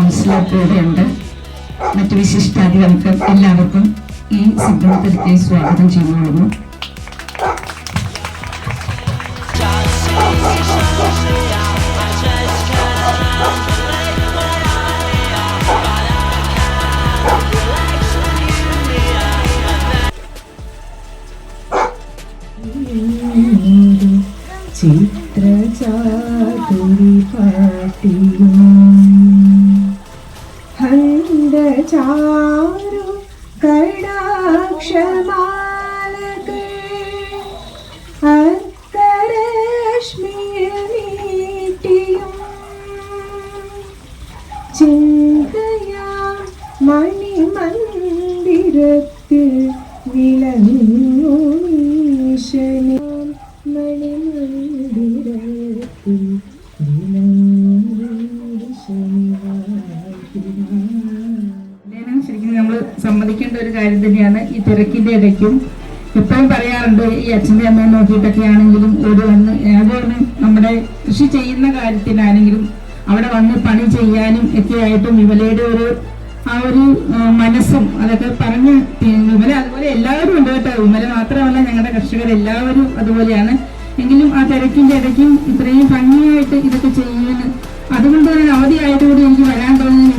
Councillor കൂടെയുണ്ട്. മറ്റു വിശിഷ്ടാതിഥികൾക്ക് എല്ലാവർക്കും ഈ സംഗമത്തിലേക്ക് സ്വാഗതം ചെയ്യുന്നു. ചിത്രചാതുരി പാട്ടിയും ഹന്തചാരു കടാക്ഷമാലകൾ അർക്കരശ്മിയിൽ നീട്ടിയും ചിന്തയാ മണിമന്ദിരത്തിൽ വിളങ്ങു ഈശനെ ശരിക്കും നമ്മൾ സമ്മതിക്കേണ്ട ഒരു കാര്യം തന്നെയാണ്. ഈ തിരക്കിന്റെ ഇടയ്ക്കും എപ്പോഴും പറയാറുണ്ട്, ഈ അച്ഛൻ്റെ അമ്മയെ നോക്കിയിട്ടൊക്കെ ആണെങ്കിലും ഓടി വന്ന് അതുകൊണ്ട് നമ്മുടെ കൃഷി ചെയ്യുന്ന കാര്യത്തിലാണെങ്കിലും അവിടെ വന്ന് പണി ചെയ്യാനും ഒക്കെ ആയിട്ടും വിമലയുടെ ആ ഒരു മനസ്സും അതൊക്കെ പറഞ്ഞ് വിമല അതുപോലെ എല്ലാവരും ഉണ്ട് കേട്ടോ. വിമല മാത്രമല്ല, ഞങ്ങളുടെ കർഷകരെല്ലാവരും അതുപോലെയാണ്. എങ്കിലും ആ തിരക്കിന്റെ ഇടയ്ക്കും ഇത്രയും ഭംഗിയായിട്ട് ഇതൊക്കെ ചെയ്യുന്നത്, അതുകൊണ്ട് തന്നെ അവധിയായതുകൂടി എനിക്ക് വരാൻ തോന്നുന്നത്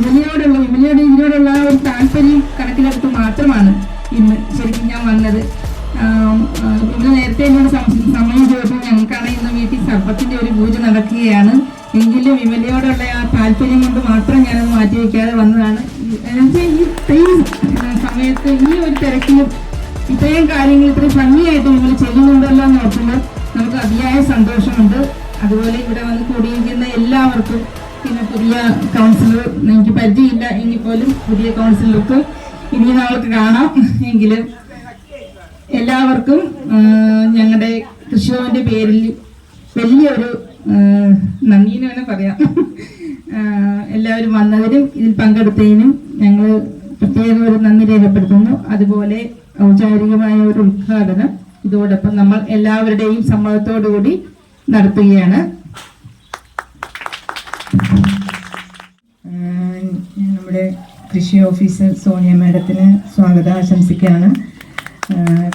വിമലയുടെ ഇതിനോടുള്ള ആ ഒരു താല്പര്യം കണക്കിലെടുത്ത് മാത്രമാണ് ഇന്ന് ശരിക്കും ഞാൻ വന്നത്. വിമല നേരത്തെ എന്നോട് സമയം ചോദിച്ചു, ഞങ്ങൾക്കാണ് ഇന്ന് വീട്ടിൽ സർപ്പത്തിന്റെ ഒരു പൂജ നടക്കുകയാണ്. എങ്കിലും വിമലയോടുള്ള ആ താല്പര്യം കൊണ്ട് മാത്രം ഞാനത് മാറ്റിവെക്കാതെ വന്നതാണ്. ഈ സമയത്ത് ഈ ഒരു തിരക്കിലും ഇത്രയും കാര്യങ്ങൾ ഇത്രയും ഭംഗിയായിട്ട് വിമല ചെയ്യുന്നുണ്ടല്ലോ എന്ന് ഓർക്കുമ്പോൾ നമുക്ക് അതിയായ സന്തോഷമുണ്ട്. അതുപോലെ ഇവിടെ വന്ന് കൂടിയിരിക്കുന്ന എല്ലാവർക്കും, പിന്നെ പുതിയ കൗൺസിലർ എനിക്ക് പരിചയമില്ല എങ്കിൽ പോലും പുതിയ കൗൺസിലർക്ക് ഇനി നമ്മൾക്ക് കാണാം. എങ്കിലും എല്ലാവർക്കും ഞങ്ങളുടെ കൃഷിഭവന്റെ പേരിൽ വലിയൊരു നന്ദിന്ന് വേണം പറയാം. എല്ലാവരും വന്നതിനും ഇതിൽ പങ്കെടുത്തതിനും ഞങ്ങൾ പ്രത്യേക ഒരു നന്ദി രേഖപ്പെടുത്തുന്നു. അതുപോലെ ഔപചാരികമായ ഒരു ഉദ്ഘാടനം ഇതോടൊപ്പം നമ്മൾ എല്ലാവരുടെയും സമ്മതത്തോടുകൂടി നടത്തുകയാണ്. നമ്മുടെ കൃഷി ഓഫീസർ സോണിയ മാഡത്തിന് സ്വാഗതം ആശംസിക്കുകയാണ്.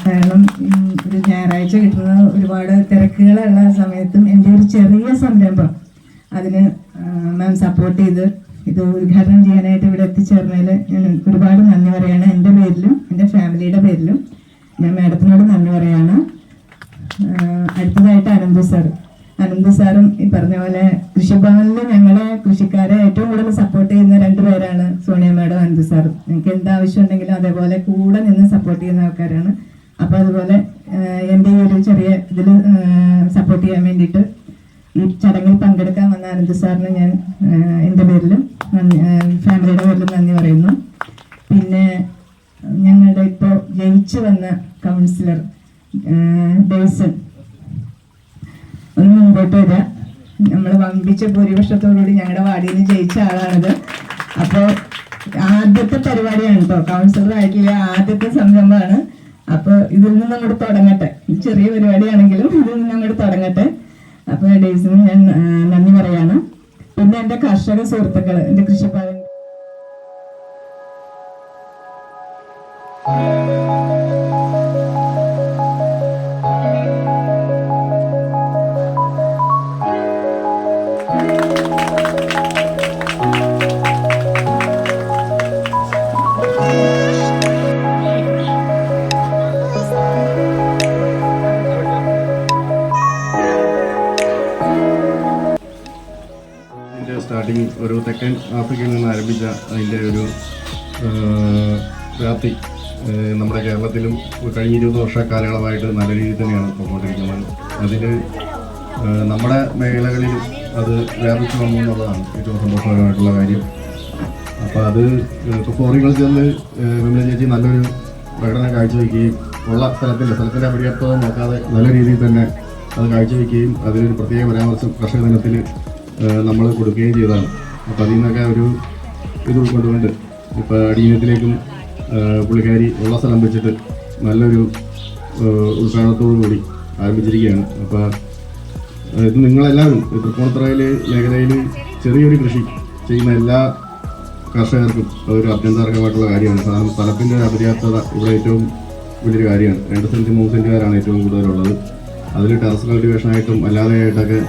കാരണം ഒരു ഞായറാഴ്ച കിട്ടുന്ന ഒരുപാട് തിരക്കുകളുള്ള സമയത്തും എൻ്റെ ഒരു ചെറിയ സംരംഭം അതിന് മാം സപ്പോർട്ട് ചെയ്ത് ഇത് ഉദ്ഘാടനം ചെയ്യാനായിട്ട് ഇവിടെ എത്തിച്ചേർന്നതിൽ ഞാൻ ഒരുപാട് നന്ദി പറയാണ്. എൻ്റെ പേരിലും എൻ്റെ ഫാമിലിയുടെ പേരിലും ഞാൻ മാഡത്തിനോട് നന്ദി പറയാണ്. അടുത്തതായിട്ട് അനന്ത് സാറും ഈ പറഞ്ഞ പോലെ കൃഷിഭവനിൽ ഞങ്ങളെ കൃഷിക്കാരെ ഏറ്റവും കൂടുതൽ സപ്പോർട്ട് ചെയ്യുന്ന രണ്ടുപേരാണ് സോണിയ മാഡം, അനന്ത് സാറും. എനിക്ക് എന്താവശ്യം ഉണ്ടെങ്കിലും അതേപോലെ കൂടെ നിന്ന് സപ്പോർട്ട് ചെയ്യുന്ന ആൾക്കാരാണ്. അപ്പോൾ അതുപോലെ എൻ്റെ ഈ ഒരു ചെറിയ ഇതിൽ സപ്പോർട്ട് ചെയ്യാൻ വേണ്ടിയിട്ട് ഈ ചടങ്ങിൽ പങ്കെടുക്കാൻ വന്ന അനന്ത് സാറിന് ഞാൻ എൻ്റെ പേരിലും ഫാമിലിയുടെ പേരിലും നന്ദി പറയുന്നു. പിന്നെ ഞങ്ങളുടെ ഇപ്പോൾ ജയിച്ചു വന്ന കൗൺസിലർ ഡേയ്സൺ ഒന്ന് മുമ്പോട്ട് വരാം. നമ്മൾ വമ്പിച്ച ഭൂരിപക്ഷത്തോടുകൂടി ഞങ്ങളുടെ വാർഡിൽ നിന്ന് ജയിച്ച ആളാണിത്. അപ്പോൾ ആദ്യത്തെ പരിപാടിയാണ് കേട്ടോ, കൗൺസിലർ ആയിട്ടുള്ള ആദ്യത്തെ സംരംഭമാണ്. അപ്പോൾ ഇതിൽ നിന്ന് അങ്ങോട്ട് തുടങ്ങട്ടെ, ചെറിയ പരിപാടിയാണെങ്കിലും ഇതിൽ നിന്ന് അങ്ങോട്ട് തുടങ്ങട്ടെ. അപ്പോൾ ഡേയ്സിന് ഞാൻ നന്ദി പറയാണ്. പിന്നെ എൻ്റെ കർഷക സുഹൃത്തുക്കൾ, എൻ്റെ കൃഷിഭവൻ സ്റ്റാർട്ടിങ് ഒരു തെക്കൻ ആഫ്രിക്കയിൽ നിന്ന് ആരംഭിച്ച അതിൻ്റെ ഒരു വ്യാപ്തി നമ്മുടെ കേരളത്തിലും കഴിഞ്ഞ 20 വർഷ കാലയളവായിട്ട് നല്ല രീതിയിൽ തന്നെയാണ് പോയിക്കൊണ്ടിരിക്കുന്നത്. അതിൽ നമ്മുടെ മേഖലകളിൽ അത് വ്യാപിച്ചു വന്നു എന്നുള്ളതാണ് ഏറ്റവും സന്തോഷകരമായിട്ടുള്ള കാര്യം. അപ്പോൾ അത് ഇപ്പോൾ ഫ്ലോറിക്കൾച്ചറിൽ വിമല ചേച്ചി നല്ലൊരു പ്രകടനം കാഴ്ചവെക്കുകയും ഉള്ള സ്ഥലത്തിൻ്റെ അപര്യാപ്തത നോക്കാതെ നല്ല രീതിയിൽ തന്നെ അത് കാഴ്ചവെക്കുകയും അതിലൊരു പ്രത്യേക പരാമർശം കർഷക ദിനത്തിൽ നമ്മൾ കൊടുക്കുകയും ചെയ്തതാണ്. അപ്പോൾ അതിൽ നിന്നൊക്കെ ഒരു ഇത് ഉൾക്കൊണ്ടുകൊണ്ട് ഇപ്പോൾ അടിയനത്തിലേക്കും പുള്ളിക്കാരി ഉള്ള സ്ഥലം വെച്ചിട്ട് നല്ലൊരു ഉദ്ഘാടനത്തോടു കൂടി ആരംഭിച്ചിരിക്കുകയാണ്. അപ്പോൾ ഇത് നിങ്ങളെല്ലാവരും തൃപ്പൂണിത്തുറയിലെ മേഖലയിൽ ചെറിയൊരു കൃഷി ചെയ്യുന്ന എല്ലാ കർഷകർക്കും ഒരു അത്യന്താർഹമായിട്ടുള്ള കാര്യമാണ്. കാരണം സ്ഥലത്തിൻ്റെ അപര്യാപ്തത ഇവിടെ ഏറ്റവും വലിയൊരു കാര്യമാണ്. 2 സെൻറ്റ് 3 സെൻറ്റുകാരാണ് ഏറ്റവും കൂടുതലുള്ളത്. അതിൽ ടെറസ് കൾട്ടിവേഷനായിട്ടും അല്ലാതെയായിട്ടൊക്കെ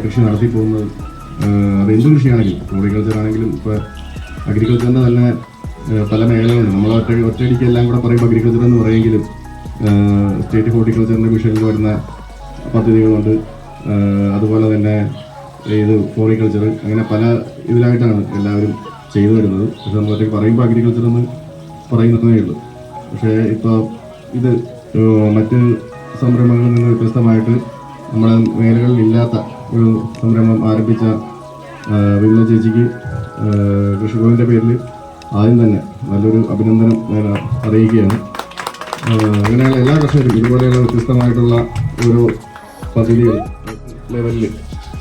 കൃഷി നടത്തി പോകുന്നത്. അത് എന്ത് കൃഷിയാണെങ്കിലും, ഫ്ലോറിക്കൾച്ചർ ആണെങ്കിലും, ഇപ്പോൾ അഗ്രികൾച്ചറിൻ്റെ തന്നെ പല മേഖലകളുണ്ട്. നമ്മൾ ഒറ്റയടിക്ക് എല്ലാം കൂടെ പറയുമ്പോൾ അഗ്രികൾച്ചർ എന്ന് പറയുമെങ്കിലും സ്റ്റേറ്റ് ഹോർട്ടിക്കൾച്ചറിൻ്റെ മിഷനിൽ വരുന്ന പദ്ധതികളുണ്ട്. അതുപോലെ തന്നെ ഇത് ഫ്ലോറിക്കൾച്ചർ, അങ്ങനെ പല ഇതിലായിട്ടാണ് എല്ലാവരും ചെയ്തു വരുന്നത്. പക്ഷെ നമ്മൾ ഒറ്റയ്ക്ക് പറയുമ്പോൾ അഗ്രികൾച്ചർ എന്ന് പറയുന്നതേ ഉള്ളൂ. പക്ഷേ ഇപ്പോൾ ഇത് മറ്റ് സംരംഭങ്ങളിൽ നിന്ന് വ്യത്യസ്തമായിട്ട് നമ്മുടെ മേഖലകളിൽ ഇല്ലാത്ത ഒരു സംരംഭം ആരംഭിച്ച വിമല ചേച്ചിക്ക് കൃഷിഭവൻ്റെ പേരിൽ ആദ്യം തന്നെ നല്ലൊരു അഭിനന്ദനം ഞാൻ അറിയിക്കുകയാണ്. അങ്ങനെയുള്ള എല്ലാ കർഷകരും ഇതുപോലെയുള്ള വ്യത്യസ്തമായിട്ടുള്ള ഓരോ പദ്ധതികൾ ലെവലിൽ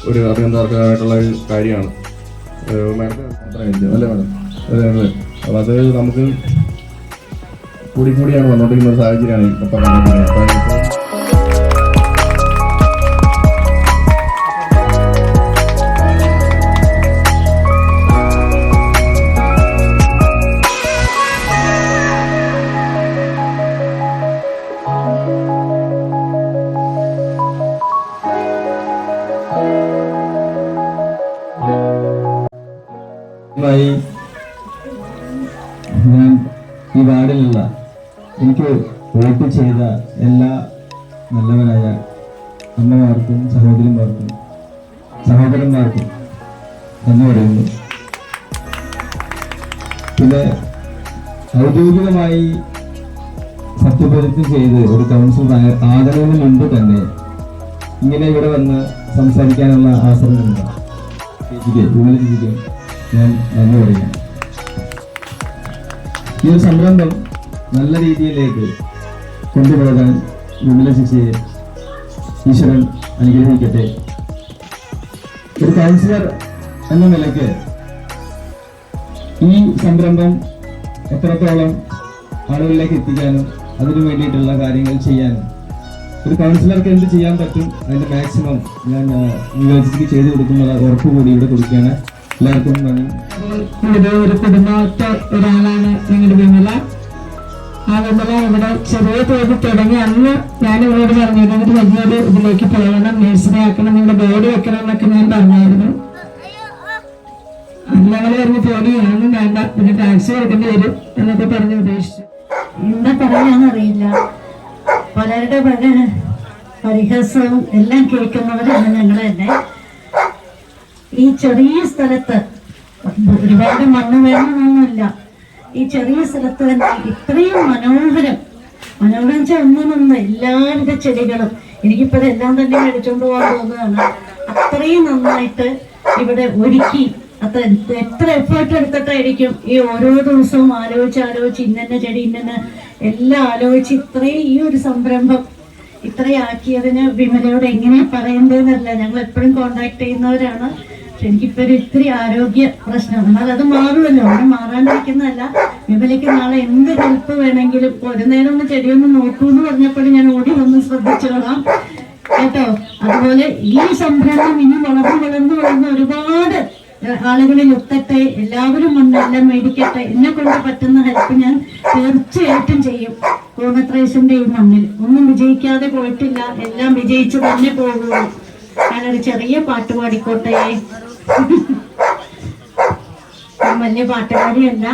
ഒരു അഭിനന്ദാർഹമായിട്ടുള്ള ഒരു കാര്യമാണ്. മാഡത്തിന് അല്ലേ മാഡം? അതെ. അപ്പോൾ അത് നമുക്ക് കൂടിയാണ് വന്നുകൊണ്ടിരിക്കുന്ന ഒരു സാഹചര്യമാണ് ഇപ്പം കണ്ടുകൊണ്ടിരിക്കുന്നത്. ഞാൻ ഈ വാർഡിലുള്ള എനിക്ക് വോട്ട് ചെയ്ത എല്ലാ നല്ലവരായ അമ്മമാർക്കും സഹോദരന്മാർക്കും നന്ദി പറയുന്നു. പിന്നെ ഔദ്യോഗികമായി സത്യപ്രതിജ്ഞ ചെയ്ത് ഒരു കൗൺസിൽ ആകുന്നതിന് മുൻപ് തന്നെ ഇങ്ങനെ ഇവിടെ വന്ന് സംസാരിക്കാനുള്ള അവസരമുണ്ട്. ചേച്ചിക്ക് ഞാൻ നന്ദി പറയുകയാണ്. ഈ ഒരു സംരംഭം നല്ല രീതിയിലേക്ക് കൊണ്ടുപോകാൻ വിമല ചേച്ചിയെ ഈശ്വരൻ അനുഗ്രഹിക്കട്ടെ. ഒരു കൗൺസിലർ എന്ന നിലയ്ക്ക് ഈ സംരംഭം എത്രത്തോളം ആളുകളിലേക്ക് എത്തിക്കാനും അതിനു വേണ്ടിയിട്ടുള്ള കാര്യങ്ങൾ ചെയ്യാനും ഒരു കൗൺസിലർക്ക് എന്ത് ചെയ്യാൻ പറ്റും അതിന്റെ മാക്സിമം ഞാൻ വിമല ചേച്ചിക്ക് ചെയ്തു കൊടുക്കുന്ന ഉറപ്പ് കൂടി ഇവിടെ കൊടുക്കുകയാണ്. എല്ലാവർക്കും നന്ദി. ഒരു കുടുംബത്തെ ഒരാളാണ് ഞങ്ങളുടെ വിമല. ആ വിമല ഇവിടെ ചെറിയ തോതിൽ തുടങ്ങി അന്ന് ഞാൻ ഇവരോട് പറഞ്ഞിരുന്നു ഒരു വലിയൊരു ഇതിലേക്ക് പോകണം, നേഴ്സിനെ ആക്കണം, നിങ്ങളുടെ ബോർഡ് വെക്കണം എന്നൊക്കെ ഞാൻ പറഞ്ഞായിരുന്നു. അന്ന് ഞങ്ങൾ പറഞ്ഞ് പോലെയൊന്നും വേണ്ട, പിന്നെ ടാക്സി എടുക്കേണ്ടി വരും എന്നൊക്കെ പറഞ്ഞ് ഉദ്ദേശിച്ചു. എന്താ പറയാന്നറിയില്ല. പലരുടെ പല പരിഹാസവും എല്ലാം കേൾക്കുന്നവരാണ് ഞങ്ങൾ തന്നെ. ഈ ചെറിയ സ്ഥലത്ത് ഒരുപാട് മണ്ണ് വേണമെന്നൊന്നുമില്ല. ഈ ചെറിയ സ്ഥലത്ത് തന്നെ ഇത്രയും മനോഹരം വെച്ചാൽ ഒന്നൊന്ന് എല്ലാവരുടെ ചെടികളും എനിക്കിപ്പോഴെല്ലാം തന്നെ മേടിച്ചോണ്ട് പോകാൻ തോന്നുകയാണ്. അത്രയും നന്നായിട്ട് ഇവിടെ ഒരുക്കി. എത്ര എഫേർട്ട് എടുത്തിട്ടായിരിക്കും ഈ ഓരോ ദിവസവും ആലോചിച്ച് ഇന്നെ ചെടി ഇന്നെ എല്ലാം ആലോചിച്ച് ഇത്രയും ഈ ഒരു സംരംഭം ഇത്രയാക്കിയതിന് വിമലയോട് എങ്ങനെയാ പറയേണ്ടതെന്നല്ല. ഞങ്ങൾ എപ്പോഴും കോണ്ടാക്ട് ചെയ്യുന്നവരാണ്. പക്ഷെ എനിക്കിപ്പോ ഒരു ഇത്തിരി ആരോഗ്യ പ്രശ്നം, എന്നാൽ അത് മാറുമല്ലോ, അവിടെ മാറാണ്ടിരിക്കുന്നതല്ല. വിമലയ്ക്ക് നാളെ എന്ത് ഹെൽപ്പ് വേണമെങ്കിലും ഒരു നേരം ഒന്ന് ചെടിയൊന്ന് നോക്കൂ എന്ന് പറഞ്ഞപ്പോഴും ഞാൻ ഓടി വന്ന് ശ്രദ്ധിച്ചോളാം കേട്ടോ. അതുപോലെ ഈ സംരംഭം ഇനി വളർന്ന് ഒരുപാട് ആളുകളിൽ എത്തട്ടെ. എല്ലാവരും എല്ലാം മേടിക്കട്ടെ. എന്നെ കൊണ്ട് പറ്റുന്ന ഹെൽപ്പ് ഞാൻ തീർച്ചയായിട്ടും ചെയ്യും. പൂർണ്ണത്രേശന്റെ ഈ മണ്ണിൽ ഒന്നും വിജയിക്കാതെ പോയിട്ടില്ല, എല്ലാം വിജയിച്ചു തന്നെ പോകുള്ളൂ. ഞാനൊരു ചെറിയ പാട്ട് പാടിക്കോട്ടെ. ഞാൻ വലിയ പാട്ടുകാരിയല്ല,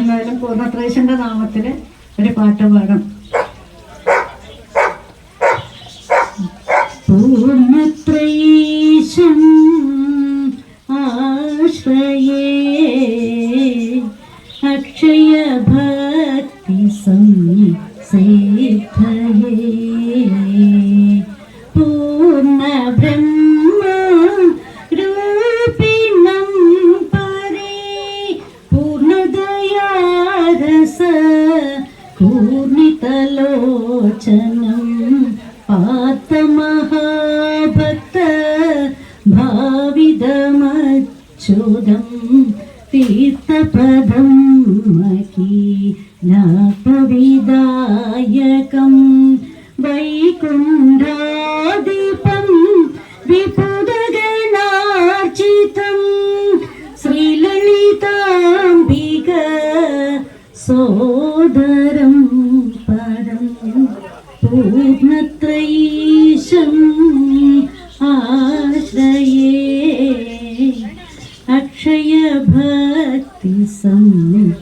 എന്നാലും പൂർണ്ണത്രേശന്റെ നാമത്തില് ഒരു പാട്ട് പാടും. പൂർണ്ണത്രേശം ആശ്രയേ അക്ഷയ ഭക്തി സംസിദ്ധയേ പൂർണ്ണ ബ്രഹ്മ രൂപിണം പരേ പൂർണ്ണദയാരസ പൂർണിതലോചനം പാത്തമഹാഭക്ത ഭാവിതമച്യുതം തീർത്ഥപദം മകീനാഥവിദായകം വൈകുണ്ഠാദീപം വിപുലഗണാർച്ചിതം ശ്രീലളിതാ പൂർണ്ണത്രയീശം ആശ്രയേ അക്ഷയഭക്തി സംസിദ്ധയേ.